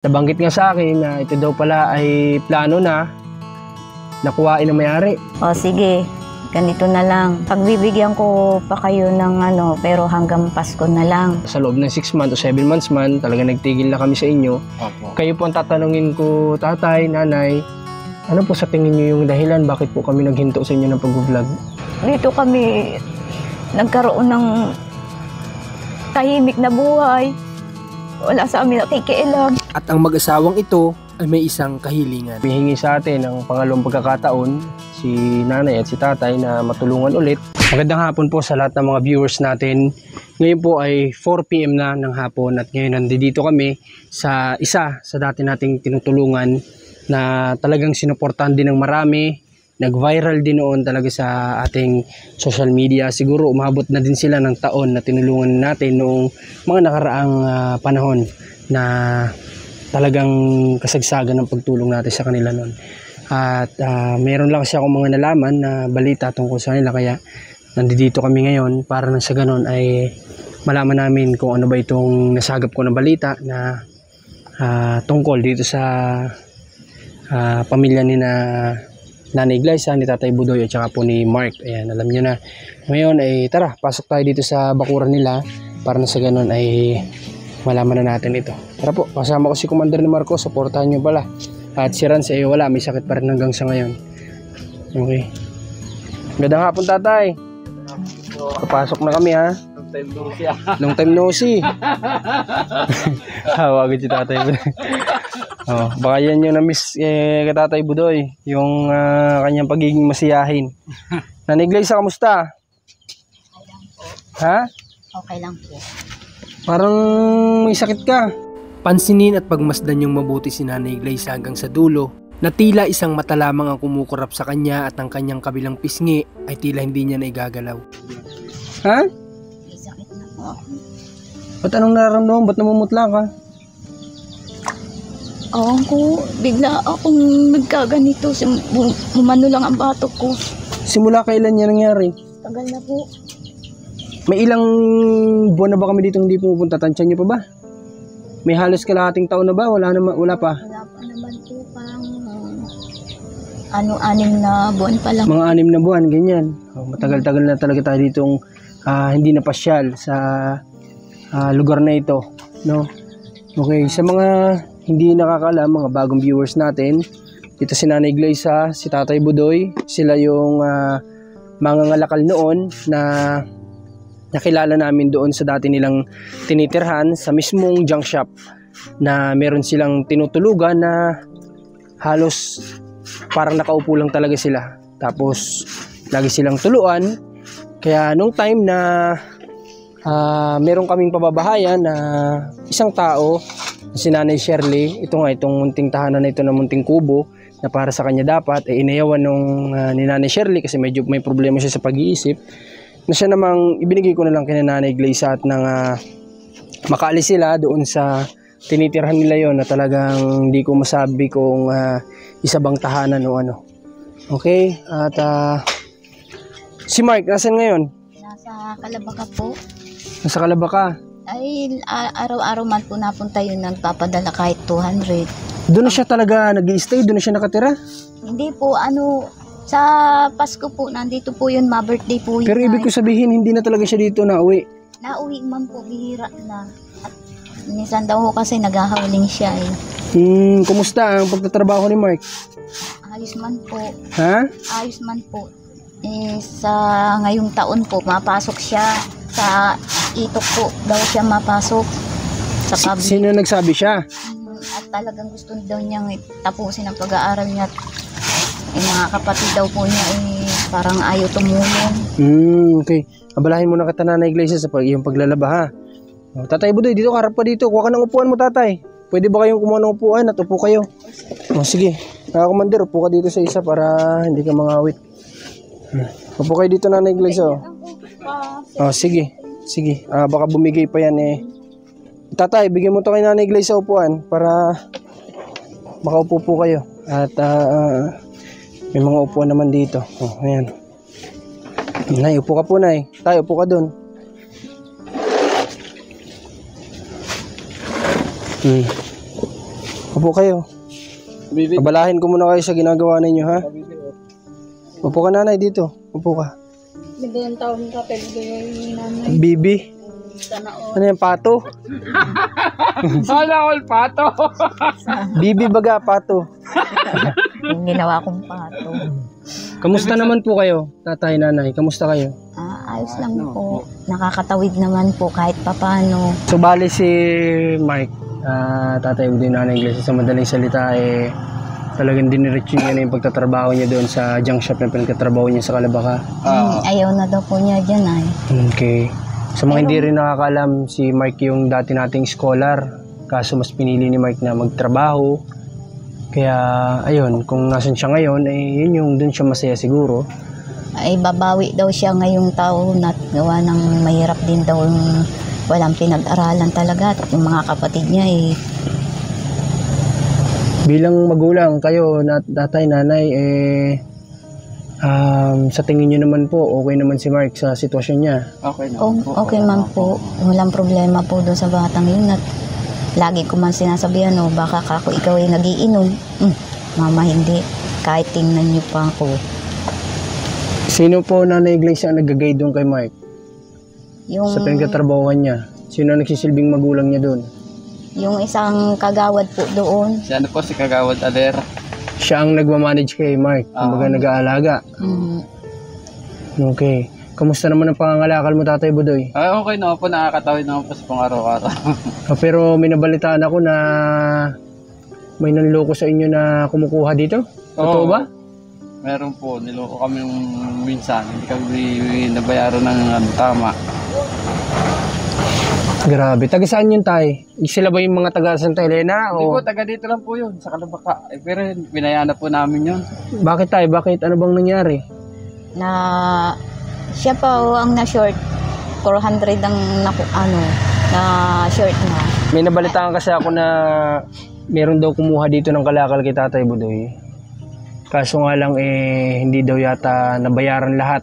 Nabanggit nga sa akin na ito daw pala ay plano na nakuhain ng may-ari. O sige, ganito na lang. Pagbibigyan ko pa kayo ng pero hanggang Pasko na lang. Sa loob ng 6 months o 7 months man, talaga nagtigil na kami sa inyo. Opo. Kayo po ang tatanungin ko, tatay, nanay, ano po sa tingin niyo yung dahilan bakit po kami naghinto sa inyo ng pag-vlog? Dito kami nagkaroon ng tahimik na buhay. Wala sa amin nakikialam. At ang mag-asawang ito ay may isang kahilingan. Hihingi sa atin ng pangalawang pagkakataon si nanay at si tatay na matulungan ulit. Magandang hapon po sa lahat ng mga viewers natin. Ngayon po ay 4 PM na ng hapon at ngayon nandito kami sa isa sa dati nating tinutulungan na talagang sinuportahan din ng marami. Nag-viral din noon talaga sa ating social media. Siguro umabot na din sila ng taon na tinulungan natin noong mga nakaraang panahon na talagang kasagsagan ng pagtulong natin sa kanila noon. At meron lang kasi akong mga nalaman na balita tungkol sa kanila, kaya nandito kami ngayon para nang sa ganun ay malaman namin kung ano ba itong nasagap ko na balita na tungkol dito sa pamilya ni na Nanay Glyza, ni Tatay Budoy at saka po ni Mark. Ayan, alam nyo na. Ngayon ay tara, pasok tayo dito sa bakuran nila para na sa ganun ay malaman na natin ito. Tara po, kasama ko si Commander ni Marco, supportahan nyo pala. At si Rans ay wala, may sakit pa rin hanggang sa ngayon. Okay. Magandang hapon, tatay. Papasok na kami, ha. Long time no see. Hawagin si tatay. Baka yan yung na-miss kay Tatay Budoy, yung kanyang pagiging masiyahin. Nanay Glyza, kamusta? Ha? Okay lang po. Parang may sakit ka. Pansinin at pagmasdan yung mabuti si Nanay Glyza hanggang sa dulo, na tila isang mata lamang ang kumukurap sa kanya at ang kanyang kabilang pisngi ay tila hindi niya naigagalaw. Ha? May sakit na po. Ba't anong nararamdaman? Ba't namumutla ka? Awan ko, bigla akong nagkaganito. Umano lang ang batok ko. Simula kailan yan nangyari? Tagal na po. May ilang buwan na ba kami dito hindi pumupunta? Tansyan niyo pa ba? May halos kalahating taon na ba? Wala pa. Wala pa naman po, parang 6 na buwan pa lang. Mga 6 na buwan, ganyan. Matagal-tagal na talaga tayo ditong hindi napasyal sa lugar na ito, no? Okay, sa mga hindi nakakaalam, mga bagong viewers natin, dito si Nanay Glyza, si Tatay Budoy, sila yung mga ngalakal noon na nakilala namin doon sa dati nilang tinitirhan sa mismong junk shop na meron silang tinutulugan na halos parang nakaupo lang talaga sila. Tapos lagi silang tuluan. Kaya nung time na meron kaming pababahayan na isang tao, si Nanay Shirley, itong munting tahanan na ito na munting kubo na para sa kanya dapat, inayawan nung ni Nanay Shirley kasi medyo may problema siya sa pag-iisip, na siya namang ibinigay ko na lang kina Nanay Glyza at nang makaalis sila doon sa tinitirhan nila yon na talagang hindi ko masabi kung isa bang tahanan o ano. Okay, at si Mark, nasan ngayon? Nasa Calabaca po. Nasa Calabaca. Ay, araw-araw man po napunta yun, nagpapadala kahit 200. Doon na siya talaga nag-i-stay? Doon na siya nakatira? Hindi po, sa Pasko po, nandito po yun, ma-birthday po yun. Pero ibig ko sabihin, hindi na talaga siya dito nauwi. Nauwi man po, bihira na. At minsan daw ho kasi naghahawaling siya eh. Kumusta ang pagtatrabaho ni Mark? Ayos man po. Ha? Ayos man po. Sa ngayong taon po, mapasok siya sa itok po daw siya mapasok sa public. Sino nagsabi siya? At talagang gusto daw niyang tapusin ang pag-aaral niya. Mga kapatid daw po niya parang ayaw tumulong. Okay. Abalahin mo na kita, Nanay Glyza, sa iyong paglalaba, ha? Tatay Budoy, dito, harap pa dito. Kuha ka ng upuan mo, tatay. Pwede ba kayong kumuha ng upuan at upo kayo? Sige. Commander, upo ka dito sa isa para hindi ka mangawit. Upo kayo dito, Nanay Glyza. Sige. Sige. Baka bumigay pa yan eh. Tatay, bigyan mo to kay Nanay Glyza upuan para makaupo po kayo. At may mga upuan naman dito. Ayan. Nay, upo ka po, Nay. Tayo, upo ka dun. Upo kayo. Pabalahin ko muna kayo sa ginagawa ninyo, ha? Upo ka, nanay, dito. Upo ka. Bigyan taon ka, pero yung nanay. Bibi. Ano yan, pato? Wala all pato. Bibi baga, pato. Yung ginawa kong pato. Kamusta naman po kayo, tatay, nanay? Kamusta kayo? Ayos lang po. Nakakatawid naman po kahit papano. So, bali si Mike, tatay mo din, nanay Iglesia, sa madaling salita, talagang diniretso niya na yung pagtatrabaho niya doon sa junk shop na pinagtatrabaho niya sa Calabaka. Ayaw na daw po niya dyan ay. Okay. Sa mga hindi rin nakakalam, si Mike yung dati nating scholar. Kaso mas pinili ni Mike na magtrabaho. Kaya, ayun, kung nasan siya ngayon, yun yung doon siya masaya siguro. Ay babawi daw siya ngayong taon at gawa ng mahirap din daw yung walang pinag-aralan talaga. At yung mga kapatid niya Bilang magulang kayo, tatay, nanay, sa tingin nyo naman po, okay naman si Mark sa sitwasyon niya? Okay naman po. Okay man po. Walang problema po doon sa batang yun. At lagi ko man sinasabihan, baka kako ikaw ay nagiinom. Mama, hindi. Kahit tingnan niyo pa ako. Sino po, Nanay Iglesia, ang nag-guide doon kay Mark? Yung, Sa pinagtatrabahuan niya? Sino ang nagsisilbing magulang niya doon? yung isang kagawad po doon. Si ano po, si Kagawad Ader. Siya ang nagmamanage kay Mark, kumbaga nag-aalaga. Okay. Kamusta naman ang pangangalakal mo, Tatay Budoy? Okay naman po, nakakatawid naman po sa pang-araw-araw. Pero may nabalitaan ako na may nanloko sa inyo na kumukuha dito? Totoo ba? Meron po, niloko kami minsan. Hindi kami nabayaran ng tama. Grabe. Taga saan yun, Tay? Sila ba yung mga taga Santa Elena? Hindi O po, taga dito lang po yun, sa Calabaka. Pero binayaan na po namin yun. bakit, Tay? Bakit? Ano bang nangyari? Na siya pa ang na-short. 400 ang na short na. May nabalitaan kasi ako na meron daw kumuha dito ng kalakal kay Tatay Budoy. Kaso nga lang hindi daw yata nabayaran lahat.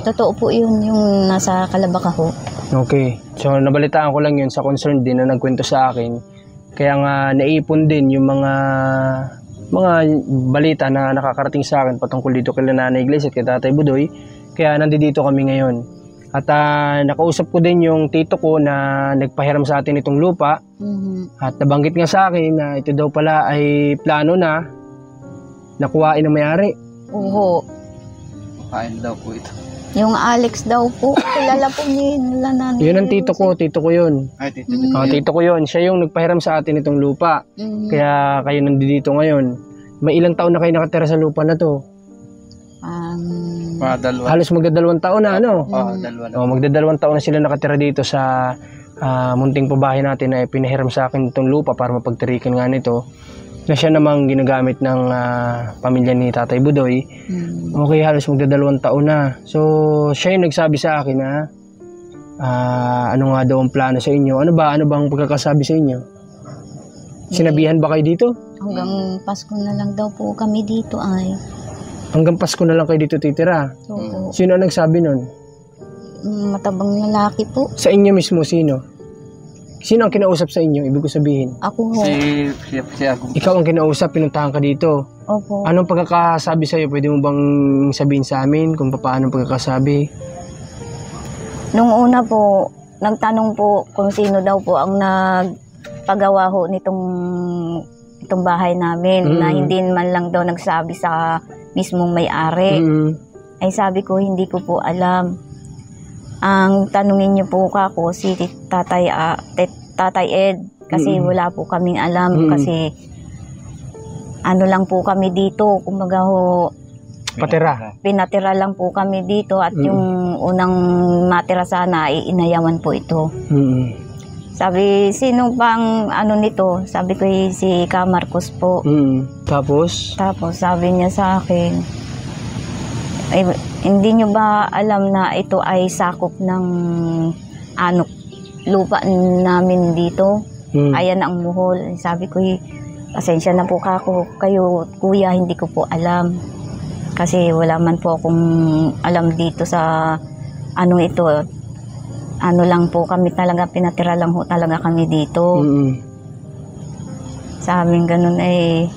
Totoo po yun, yung nasa Calabaka ho. Okay. So nabalitaan ko lang yun sa concern din na nagkwento sa akin. Kaya nga naipon din yung mga balita na nakakarating sa akin patungkol dito kay Nanay Iglesia at kay Tatay Budoy. Kaya nandito kami ngayon. At nakausap ko din yung tito ko na nagpahiram sa atin itong lupa. At nabanggit nga sa akin na ito daw pala ay plano na nakuhain ng may-ari. Oo. Kain daw po ito. Yung Alex daw po, kilala po niya yun. Yun ang tito ko yun. Ay, tito. Tito ko yun. Siya yung nagpahiram sa atin itong lupa. Kaya kayo nandito ngayon. May ilang taon na kayo nakatira sa lupa na to? Dalawa. Halos magdadalawang taon na, ano? Dalawa na. Magdadalawang taon na sila nakatira dito sa munting pabahay natin na pinahiram sa akin itong lupa para mapagtirikan nga nito. Na siya namang ginagamit ng pamilya ni Tatay Budoy. Okay, halos magdadalawang taon na. So, siya yung nagsabi sa akin na ano nga daw ang plano sa inyo. Ano bang pagkakasabi sa inyo? Sinabihan ba kayo dito? Hanggang Pasko na lang daw po kami dito ay. Hanggang Pasko na lang kayo dito titira? So, Sino ang nagsabi nun? matabang lalaki po. Sa inyo mismo, sino? Sino ang kinausap sa inyo? Ibig ko sabihin. Ako ho. Si ako. Ikaw ang kinausap, pinuntahan ka dito. Opo. Anong pagkakasabi sa'yo? Pwede mo bang sabihin sa amin kung paano pagkakasabi? Nung una po, nagtanong po kung sino daw po ang nagpagawa ho itong bahay namin na hindi man lang daw nagsabi sa mismong may-ari. Ay sabi ko, hindi ko po alam. Ang tanungin niyo po kako si Tatay Ed kasi wala po kaming alam kasi ano lang po kami dito, kumbaga ho pinatira lang po kami dito at yung unang matira sana ay inayawan po ito. Sabi, sino bang ano nito? Sabi ko si Ka Marcos po. Tapos sabi niya sa akin, ay, hindi nyo ba alam na ito ay sakop ng lupa namin dito? Ayan ang muhol. Sabi ko, pasensya na po kayo, kuya, hindi ko po alam. Kasi wala man po akong alam dito sa ito. Ano lang po kami talaga, pinatira lang ho talaga kami dito. Sabing ganun ay,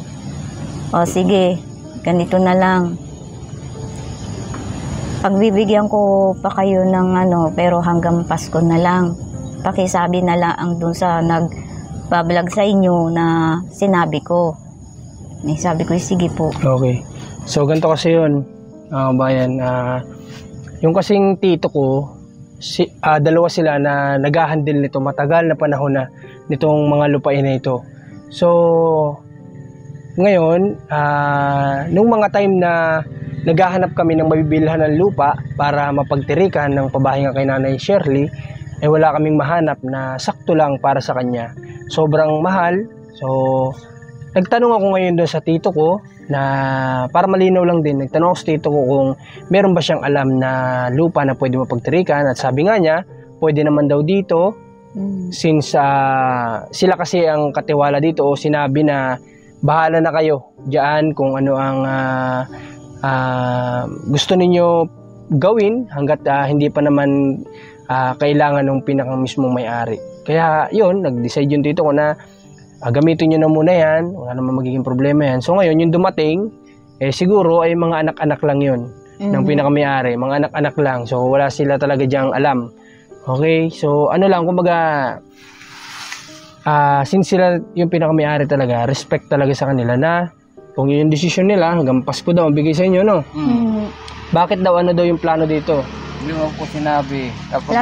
o sige, ganito na lang. Pagbibigyan ko pa kayo ng ano, pero hanggang Pasko na lang. Pakisabi na lang dun sa nagbablog sa inyo na sinabi ko. Sabi ko, sige po. Okay. So, ganito kasi yun, bayan. Yung kasing tito ko, dalawa sila na nag-handle nito, matagal na panahon na nitong mga lupain na ito. So, ngayon, nung mga time na naghahanap kami ng mabibilhan ng lupa para mapagtirikan ng pabahay kay Nanay Shirley, wala kaming mahanap na sakto lang para sa kanya. Sobrang mahal. So, nagtanong ako ngayon doon sa tito ko na para malinaw lang din, nagtanong ako sa tito ko kung meron ba siyang alam na lupa na pwede mapagtirikan, at sabi nga niya, pwede naman daw dito since sila kasi ang katiwala dito o sinabi na bahala na kayo diyan kung ano ang gusto ninyo gawin hanggat hindi pa naman kailangan ng pinakang mismong may-ari. Kaya yun, nag-decide yung tito ko na gamitin nyo na muna yan, wala naman magiging problema yan. So ngayon, yung dumating, siguro ay mga anak-anak lang yun ng pinaka-may-ari, mga anak-anak lang. So wala sila talaga diyang alam. Okay, so ano lang, kumbaga, since sila yung pinaka-may-ari talaga, respect talaga sa kanila na kung yun yung desisyon nila, hanggang Pasko daw, bigay sa inyo, no? Bakit daw, ano daw yung plano dito? Hindi mo po sinabi. Tapos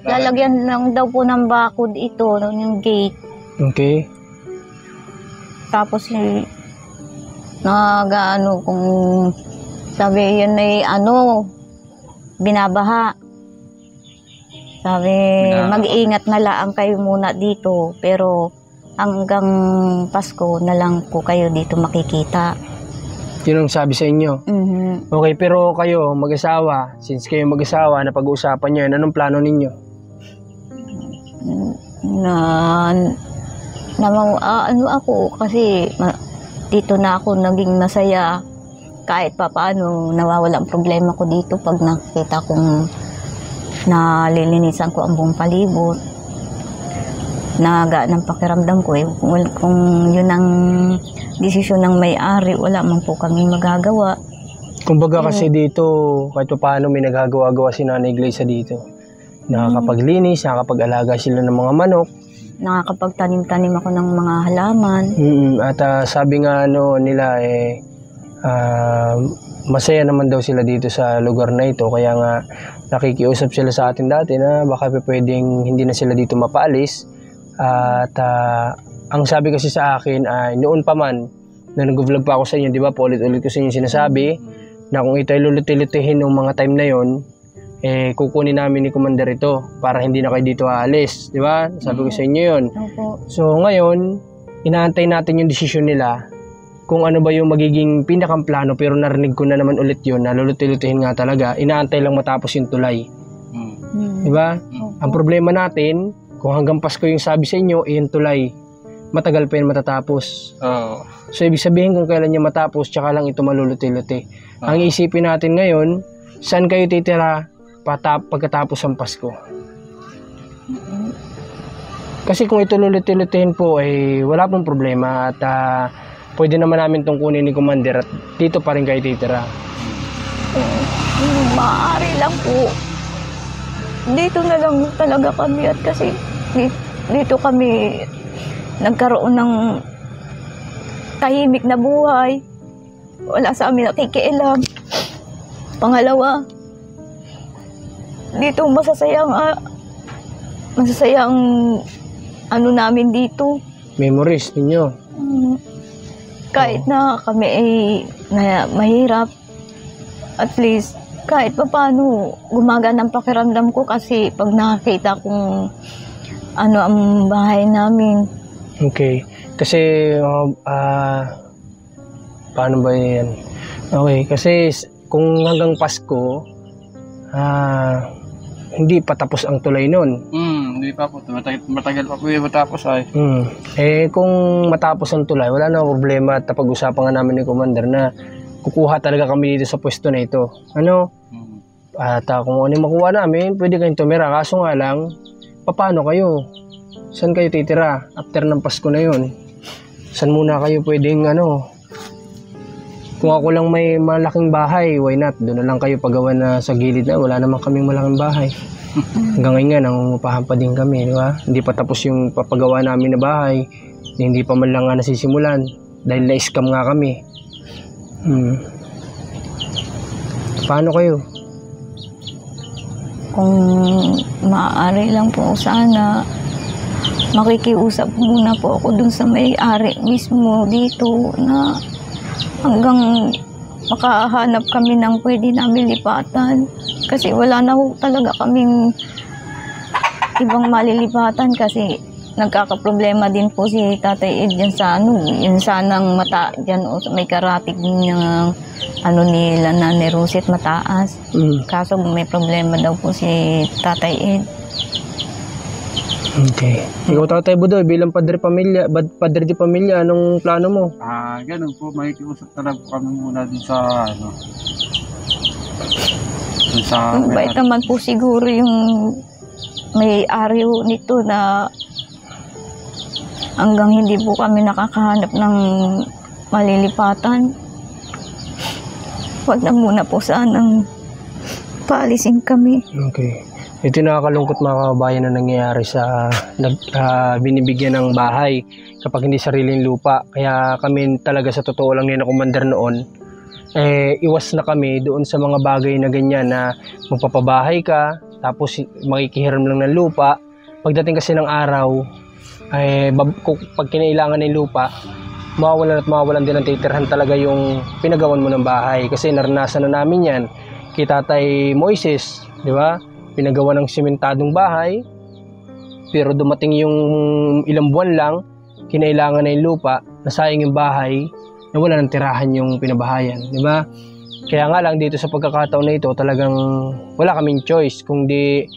Lalagyan lang daw po ng bakod ito, yung gate. Okay. Tapos kung sabi yun ay binabaha. Sabi, mag-iingat na lang kayo muna dito, pero hanggang Pasko na lang po kayo dito makikita. Yun ang sabi sa inyo. Okay, pero kayo mag-asawa, since kayo mag-asawa, napag-uusapan nyo, anong plano ninyo? Ako kasi dito na ako naging masaya, kahit pa paano nawawala ang problema ko dito pag nakita kong nalilinisan ko ang buong palibot. Naga ng pakiramdam ko kung yun ang desisyon ng may-ari, wala man po kami magagawa. Kumbaga kasi dito, kahit pa paano may nagagawa-gawa si Nanay Gleisa dito. Nakakapaglinis, nakakapag-alaga sila ng mga manok. Nakakapagtanim-tanim ako ng mga halaman. At sabi nga nila masaya naman daw sila dito sa lugar na ito. Kaya nga nakikiusap sila sa atin dati na baka pwedeng hindi na sila dito mapaalis. At ang sabi kasi sa akin ay noon pa man na nag-vlog pa ako sa inyo, di ba? Paulit-ulit ko sa inyo sinasabi na kung ito ay luluti-lutihin ng mga time na yon, kukunin namin ni Commander ito para hindi na kayo dito aalis, di ba? Sabi ko sa inyo yun. So ngayon, inaantay natin yung desisyon nila kung ano ba yung magiging pinakang plano, pero narinig ko na naman ulit yun na luluti-lutihin nga talaga. Inaantay lang matapos yung tulay. Di ba? Ang problema natin, kung hanggang Pasko yung sabi sa inyo, yung tulay, matagal pa yun matatapos. So ibig sabihin kung kailan niya matapos, tsaka lang ito maluluti-luti. Ang isipin natin ngayon, saan kayo titira pagkatapos ng Pasko? Kasi kung ito luluti-lutihin po, wala pong problema at pwede naman namin itong kunin ni Commander at dito pa rin kayo titira. Maaari lang po. Dito na lang talaga kami at kasi dito kami nagkaroon ng tahimik na buhay. Wala sa amin nakikialam. Pangalawa, dito masasayang namin dito. Memories ninyo. Kahit na kami mahirap, at least kahit pa paano gumagana ang pakiramdam ko kasi pag nakakita kung ang bahay namin. Okay. Kasi paano ba yan? Okay, kasi kung hanggang Pasko hindi pa tapos ang tulay nun. Hindi pa po. Matagal pa po yung matapos ay. Kung matapos ang tulay, wala na problema at pag-usapan nga namin ni Commander na kukuha talaga kami dito sa pwesto na ito. At kung ano yung makuha namin, pwede kayong tumira. Kaso nga lang, paano kayo? Saan kayo titira after ng Pasko na yun? saan muna kayo pwedeng kung ako lang may malaking bahay, why not? Doon na lang kayo pagawa na sa gilid na, wala naman kaming malaking bahay. Hanggang ngayon nga, nangungupahan pa din kami, di ba? Hindi pa tapos yung papagawa namin na bahay, hindi pa man lang nga nasisimulan, dahil na-scam nga kami. Paano kayo? Kung maaari lang po sana, makikiusap muna po ako dun sa may-ari mismo dito na hanggang makahanap kami ng pwede namin lipatan. Kasi wala na ho talaga kaming ibang malilipatan kasi nagkakaproblema din po si Tatay Ed dyan sa yun sanang mata dyan o may karatig ng nila na Nerusit mataas. Kaso may problema daw po si Tatay Ed. Okay. Ikaw, Tatay Budoy, bilang padre de pamilya, anong plano mo? Ganun po, makikiusap talaga po kami muna dun sa Bait naman po siguro yung may-ari nito na hanggang hindi po kami nakakahanap ng malilipatan. Huwag na muna po sanang paalisin kami. Okay. Ito nakakalungkot mga kababayan na nangyayari sa binibigyan ng bahay kapag hindi sariling lupa. Kaya kami talaga sa totoo lang ni na commander noon, iwas na kami doon sa mga bagay na ganyan na magpapabahay ka, tapos makikihiram lang ng lupa. Pagdating kasi ng araw, pag kinailangan ng lupa, mawawalan din ng titirhan talaga yung pinagawan mo ng bahay. Kasi naranasan na namin yan kay Tatay Moises, di ba? Pinagawa ng simentadong bahay, pero dumating yung ilang buwan lang, kinailangan na yung lupa, nasayang yung bahay, na wala ng tirahan yung pinabahayan, di ba? Kaya nga lang dito sa pagkakataon na ito, talagang wala kaming choice, kung di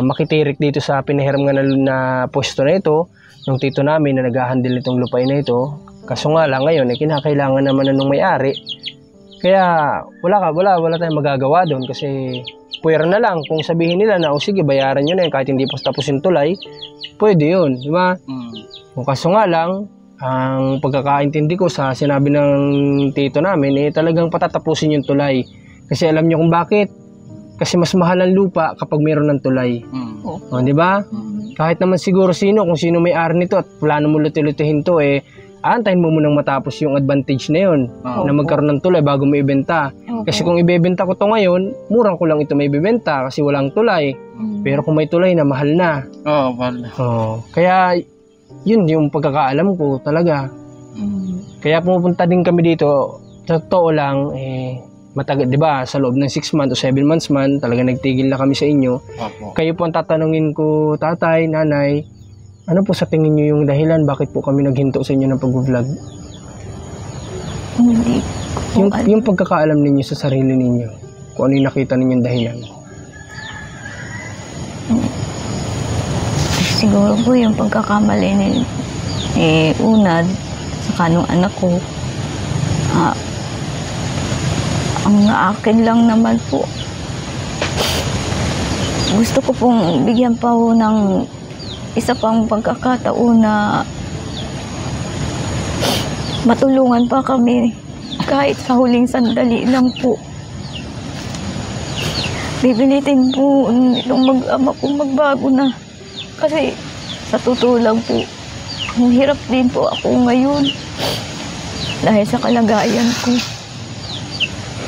makitirik dito sa pinahiram nga na pwesto na ito, ng tito namin na nag-handle itong lupay na ito. Kaso nga lang ngayon, kinakailangan naman na nung may-ari. Kaya wala tayong magagawa doon kasi puwera na lang kung sabihin nila na sige bayaran nyo na yun kahit hindi pa tapos yung tulay, pwede yun, di ba? Kaso nga lang, ang pagkakaintindi ko sa sinabi ng tito namin talagang patatapusin yung tulay. Kasi alam nyo kung bakit? Kasi mas mahal ang lupa kapag mayroon ng tulay. Di ba? Kahit naman siguro kung sino may-ari nito at plano mo luti-lutihin to, aantayin mo munang matapos yung advantage na yun na magkaroon ng tulay bago mo ibenta. Kasi kung ibebenta ko to ngayon, murang ko lang ito may ibebenta kasi walang tulay. Pero kung may tulay na, mahal na. Mahal na. Kaya yun yung pagkakaalam ko talaga. Kaya pumupunta din kami dito, sa totoo lang, matagal, di ba, sa loob ng 6 months o 7 months man, talaga nagtigil na kami sa inyo. Kayo po ang tatanungin ko, tatay, nanay, ano po sa tingin niyo yung dahilan bakit po kami naghinto sa inyo ng pag-vlog? Hindi. Yung pagkakaalam ninyo sa sarili ninyo, kung ano yung nakita ninyong dahilan. Siguro po yung pagkakamali ni Unad sa kanong anak ko. Ang akin lang naman po, gusto ko pong bigyan pa po ng isa pang pagkakataon na matulungan pa kami kahit sa huling sandali lang po. Bibilitin po itong mag-ama po magbago na. Kasi sa totoo lang po, ang hirap din po ako ngayon dahil sa kalagayan ko.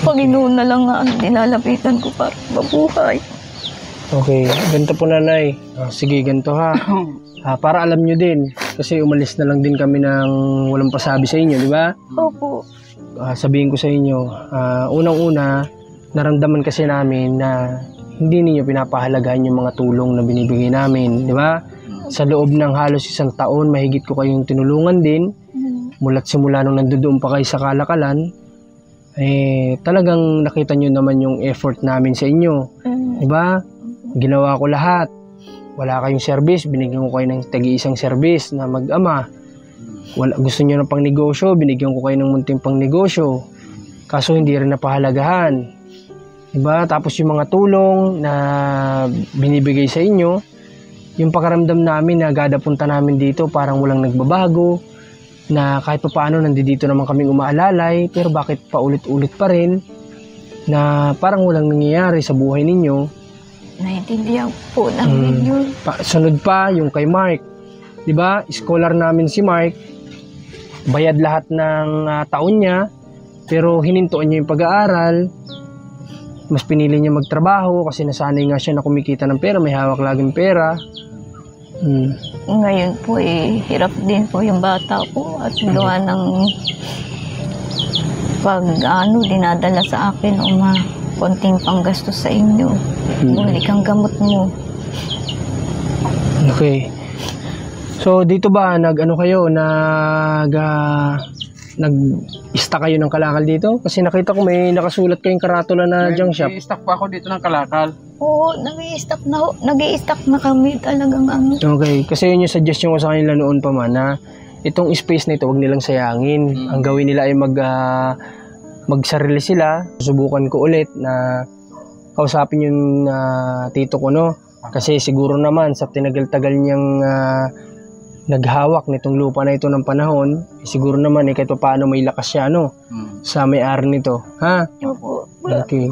Panginoon na lang ang nilalapitan ko para mabuhay. Okay, ganito po nanay. Sige, ganito ha. Para alam nyo din, kasi umalis na lang din kami ng walang pasabi sa inyo, di ba? Opo. Sabihin ko sa inyo, unang-una, naramdaman kasi namin na hindi ninyo pinapahalagahan yung mga tulong na binibigay namin, di ba? Sa loob ng halos 1 taon, mahigit ko kayong tinulungan din. Mula't simula nung nandoon pa kayo sa Kalakalan, talagang nakita nyo naman yung effort namin sa inyo, di ba? Ginawa ko lahat. Wala kayong service, binigyan ko kayo ng tagi-isang service na mag-ama. Gusto nyo ng pangnegosyo, binigyan ko kayo ng munting pangnegosyo. Kaso hindi rin napahalagahan. Diba? Tapos yung mga tulong na binibigay sa inyo, yung pakaramdam namin na gada punta namin dito parang walang nagbabago. na kahit paano nandito naman kaming umaalalay, pero bakit paulit-ulit pa rin na parang walang nangyayari sa buhay ninyo. Naiintindihan po namin yun. Sunod pa yung kay Mark. 'Di ba? Scholar namin si Mark. Bayad lahat ng taon niya, pero hinintuan niya yung pag-aaral. Mas pinili niya magtrabaho kasi nasanay nga siya na kumikita ng pera, may hawak laging pera. Ngayon po hirap din po yung bata ko at gawa ng pag dinadala sa akin konting panggastos sa inyo. Bumili kang gamot mo. Okay. So dito ba nag-stock kayo ng kalakal dito? Kasi nakita ko may nakasulat kayong karatula na junk shop. I-stock pa ako dito ng kalakal. Oo, nag-i-stock na kami talagang Okay, kasi yun yung suggestion ko sa kanila noon pa man na itong space na ito wag nilang sayangin. Ang gawin nila ay magsarili sila. Susubukan ko ulit na kausapin yung tito ko, no? Kasi siguro naman sa tinagal-tagal niyang naghawak nitong lupa na ito ng panahon, siguro naman kahit paano may lakas siya sa may-ari nito. Ha? Opo. Okay.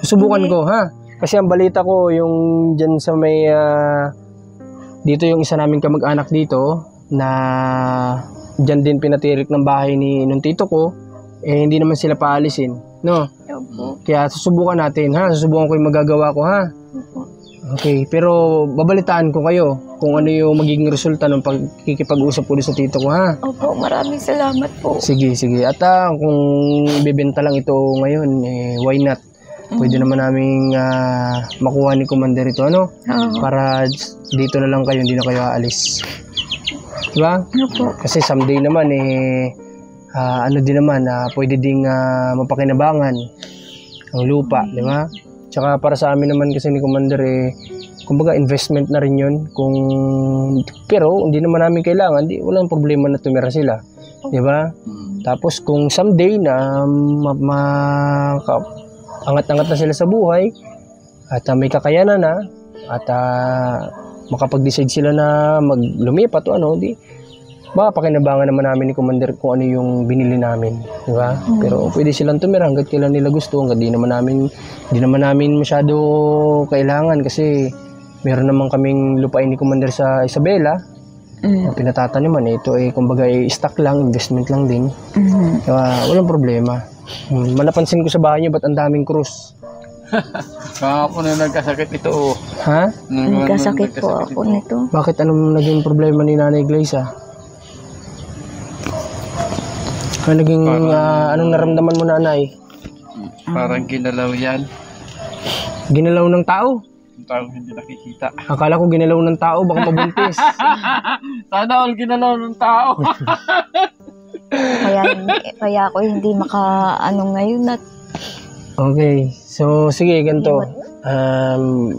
Susubukan ko, ha? Kasi ang balita ko yung dyan sa may dito yung isa naming kamag-anak dito na dyan din pinatirik ng bahay nung tito ko, hindi naman sila paalisin, no? Opo. Kaya susubukan natin, ha? Susubukan ko yung magagawa ko, ha? Opo. Okay, pero babalitaan ko kayo kung ano yung magiging resulta ng pagkikipag-usap ko sa tito ko, ha? Opo, maraming salamat po. Sige. At kung ibebenta lang ito ngayon, why not? Pwede naman naming makuha ni Commander ito, ano? Para dito na lang kayo, hindi na kayo aalis. Diba? Opo. Kasi someday naman, din naman, pwede ding mapakinabangan ang lupa, di ba? Tsaka para sa amin naman kasi ni Commander, kumbaga investment na rin yun. Pero hindi naman namin kailangan, walang problema na tumira sila. Di ba? Tapos kung someday na angat-angat na sila sa buhay at may kakayanan na at makapag-decide sila na maglumipat o baka pakinabangan naman namin ni Commander kung ano yung binili namin, di ba? Pero pwede silang tumira hanggat kailan nila gusto, hanggat di naman namin masyado kailangan kasi meron naman kaming lupain ni Commander sa Isabela na pinatataniman. Ito kumbaga stock lang, investment lang din. Kaya walang problema. Manapansin ko sa bahay niyo, ba't ang daming krus? Kahapon na nagkasakit ito. Ha? Nagkasakit po ako nito. Bakit anong naging problema ni Nanay Glaze? Anong naramdaman mo, Nanay? Parang ginalaw yan. Ginalaw ng tao? Yung taong hindi nakikita. Akala ko ginalaw ng tao, baka mabuntis. Sana all ginalaw ng tao. Kaya ako hindi ngayon at Okay. So, sige, ganito.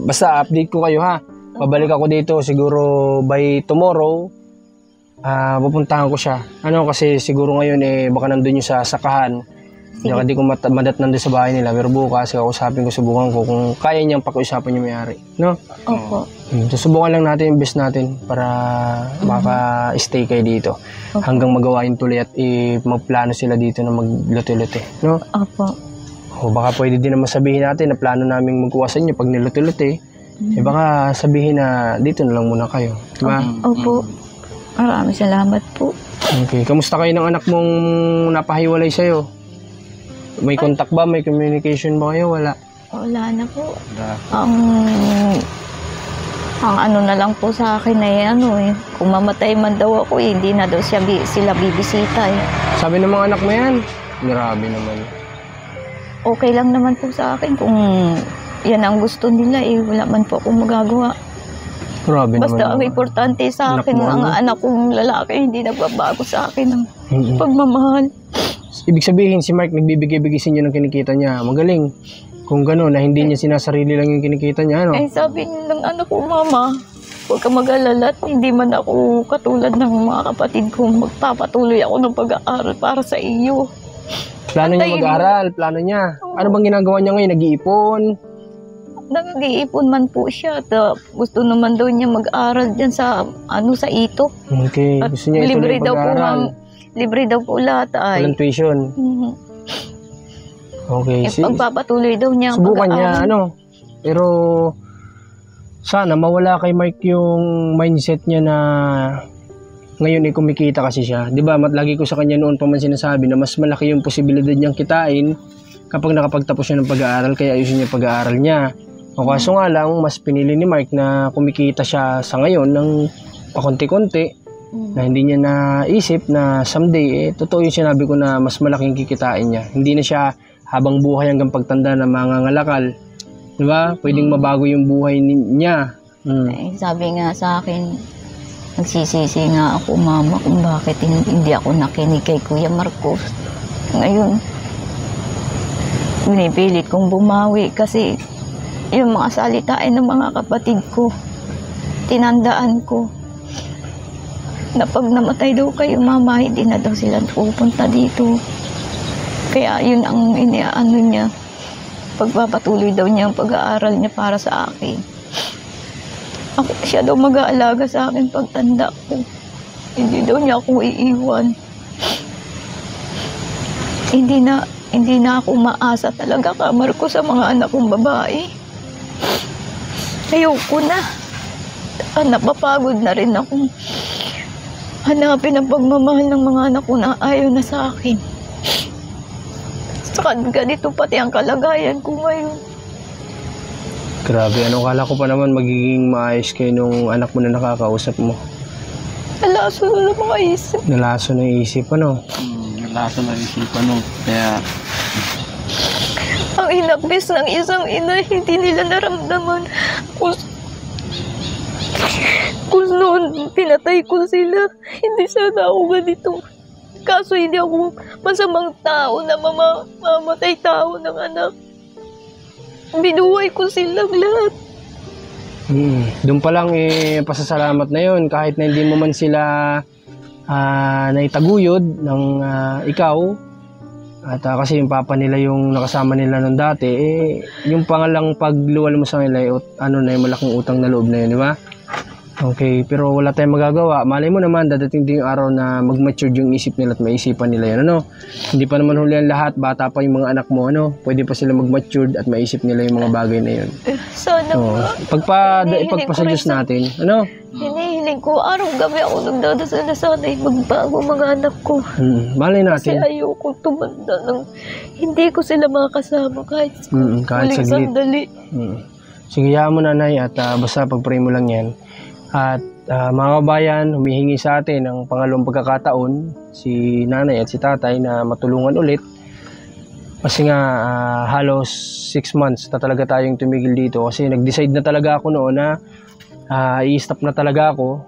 Basta update ko kayo, ha? Pabalik ako dito siguro by tomorrow. Pupuntahan ko siya. Kasi siguro ngayon baka nandun yung sa sakahan. Hindi ko madatnan doon sa bahay nila. Pero bukas, kausapin ko, subukan ko kung kaya niyang pakiusapan yung may-ari. No? Opo. So, subukan lang natin yung best natin para maka-stay kayo dito. Okay. Hanggang magawa yung tuloy at magplano sila dito na magluto-luto. No? Opo. O baka pwede din naman sabihin natin na plano naming magkuha sa inyo pag niluto-luto. Baka sabihin na dito na lang muna kayo. Diba? Opo. Maraming salamat po. Okay. Kamusta kayo ng anak mong napahiwalay sa'yo? May contact ba? May communication ba kayo? Wala? Wala na po. Ang na lang po sa akin kung mamatay man daw ako hindi na daw sila bibisita Sabi ng mga anak mo yan? Grabe naman. Okay lang naman po sa akin kung yan ang gusto nila wala man po akong magagawa. Grabe Basta naman. ang importante sa akin ang anak kong lalaki hindi nagbabago sa akin ng pagmamahal. Ibig sabihin si Mark nagbibigay-bigay sa inyo ng kinikita niya. Magaling. Kung gano'n na hindi niya sinasarili lang yung kinikita niya, sabi ng anak ko, Mama, huwag ka mag-alala at hindi man ako katulad ng mga kapatid ko. Magpapatuloy ako ng pag-aaral para sa iyo. Plano niya mag-aaral, plano niya. Ano bang ginagawa niya ngayon? Nag-iipon? Nag-iipon man po siya at gusto naman daw niya mag-aral dyan sa sa Ito. Okay, gusto niya ituloy libre daw po pag-aaral. libre daw po lahat ay. Walang tuition. Mhm. Okay. Pagpapatuloy daw niya ang Subukan niya, pag-aaral. Pero sana mawala kay Mark yung mindset niya na ngayon ay kumikita kasi siya. Di ba, lagi ko sa kanya noon pa man sinasabi na mas malaki yung posibilidad niyang kitain kapag nakapagtapos siya ng pag-aaral, kaya ayusin niya pag-aaral niya. O kaso nga lang, mas pinili ni Mark na kumikita siya sa ngayon ng pakonti-konti, na hindi niya naisip na someday, totoo yung sinabi ko na mas malaking kikitain niya. Hindi na siya habang buhay hanggang pagtanda na mangangalakal. Di ba? Pwedeng mabago yung buhay niya. Sabi nga sa akin, nagsisisi nga ako, mama, kung bakit hindi ako nakinig kay Kuya Marcos. Ngayon, pinipilit kong bumawi kasi yung mga salitain ng mga kapatid ko, tinandaan ko na pag namatay daw kayo, mama, hindi na daw sila pupunta dito. Kaya yun ang iniaano niya. Pagpapatuloy daw niya ang pag-aaral niya para sa akin. Siya daw mag-aalaga sa akin pagtanda ko. Hindi daw niya ako iiwan. Hindi na ako maasa talaga, Kamar ko, sa mga anak kong babae. Ayoko na. Napapagod na rin akong hanapin ang pagmamahal ng mga anak ko na ayaw na sa akin. Saka ganito pati ang kalagayan ko ngayon. Grabe, kala ko pa naman magiging maayos kayo nung anak mo na nakakausap mo. Nalaso na mga isip. Nalaso ng isip, Nalaso ng isipan, Kaya, Ang inabis ng isang ina, hindi nila naramdaman. Kung noon pinatay ko sila, hindi sana ako ganito. Kaso hindi ako masamang tao na mamamatay tao ng anak. Binuhay ko silang lahat. Doon pa lang pasasalamat na yun. Kahit na hindi mo man sila naitaguyod ng ikaw. At kasi yung papa nila yung nakasama nila nung dati, yung pangalang pagluwal mo sa kanila, yung malaking utang na loob na yun, di ba? Okay, pero wala tayong magagawa. Malay mo naman, dadating din yung araw na mag-mature yung isip nila at maisipan nila yun, Hindi pa naman huli ang lahat, bata pa yung mga anak mo, Pwede pa sila mag-mature at maisip nila yung mga bagay na yun. Sana Ipagpasa Diyos natin, hinihiling ko, araw-gabi ako nagdadasal na sana magbago mga anak ko. Malay natin. Kasi ayoko tumanda ng hindi ko sila makakasama kahit kahit huling saglit. sandali. Sige, hayaan mo, nanay, at basta pag-pray mo lang yan. At mga kabayan, humihingi sa atin ng pangalawang pagkakataon si nanay at si tatay na matulungan ulit. Kasi nga halos 6 months na talaga tayong tumigil dito kasi nag-decide na talaga ako noon na i-stop na talaga ako.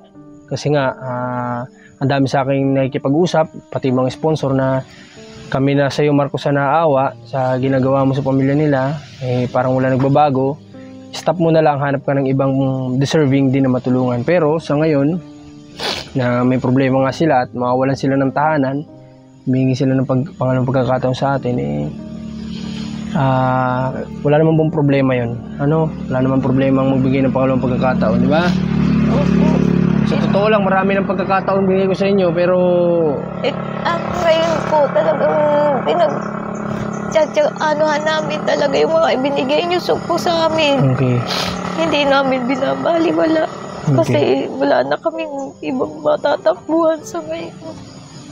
Kasi nga ang dami sa akin nakikipag-usap, pati mga sponsor na kami na sa iyo, Marcos, na naawa sa ginagawa mo sa pamilya nila, parang wala nagbabago. Stop mo na lang, hanap ka ng ibang deserving din na matulungan. Pero sa ngayon, na may problema nga sila at mawawalan sila ng tahanan, humingi sila ng pangalawang pagkakataon sa atin, wala naman pong problema yun. Wala naman problema ang magbigay ng pangalawang pagkakataon, di ba? Sa totoo lang, marami ng pagkakataon bigay ko sa inyo, pero Ngayon po talagang anuhan namin talaga yung mga ibinigay niyo po sa amin. okay. Hindi namin binabaliwala. Kasi wala na kaming ibang matatakbuhan sa ngayon.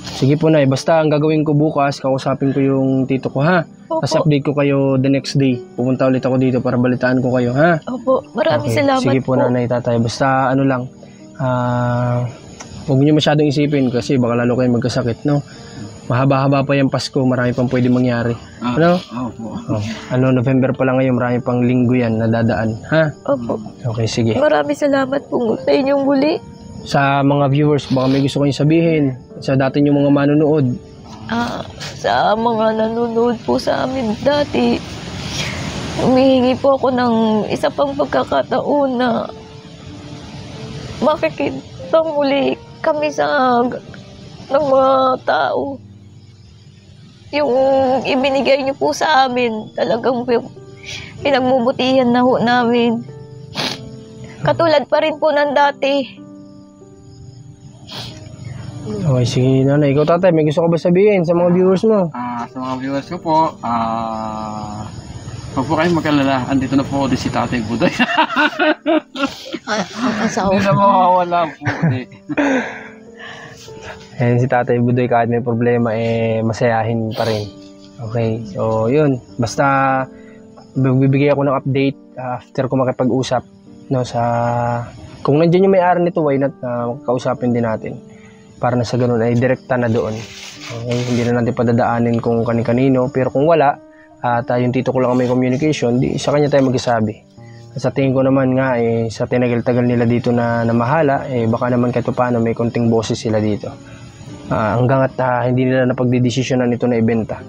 Sige po, Nay. Basta ang gagawin ko bukas, kausapin ko yung tito ko, ha? Opo. Tapos update ko kayo the next day. Pupunta ulit ako dito para balitaan ko kayo, ha? Opo, maraming salamat Sige po, Nanay, Tatay. Basta huwag niyo masyadong isipin kasi baka lalo kayong magkasakit, Mahaba-haba pa yung Pasko, marami pang pwede mangyari. November pa lang ngayon, marami pang linggo yan na dadaan, ha? Opo. Okay, sige. Maraming salamat po sa inyong muli. Sa mga viewers, baka may gusto kayong sabihin sa dati yung mga manonood. Sa mga nanonood po sa amin dati, humihingi po ako ng isa pang pagkakataon na makikita muli kami ng mga tao. Yung ibinigay niyo po sa amin, talagang pinagmubutihan na ho namin. Katulad pa rin po ng dati. Okay, sige nanay. Ikaw tatay, may gusto ka ba sabihin sa mga viewers mo? Sa mga viewers ko po, huwag po kayong mag-alala. Andito na po si Tatay Budoy. Ang asawa. Hindi na mawawala po. Ayan si Tatay Budoy, kahit may problema, masayahin pa rin. Okay, so yun. Basta, bibigay ako ng update after ko makipag-usap. No, kung nandiyan yung may-ari nito, why not kausapin din natin. Para na sa ganun ay direkta na doon. Okay, hindi na natin padadaanin kung kani-kanino. Pero kung wala, at yung tito ko lang may communication, di sa kanya tayo magsasabi. Sa tingin ko naman nga, sa tinagal-tagal nila dito na mahala, baka naman kahit paano may konting boses sila dito. Hanggang at hindi nila napagdidesisyonan ito na ibenta.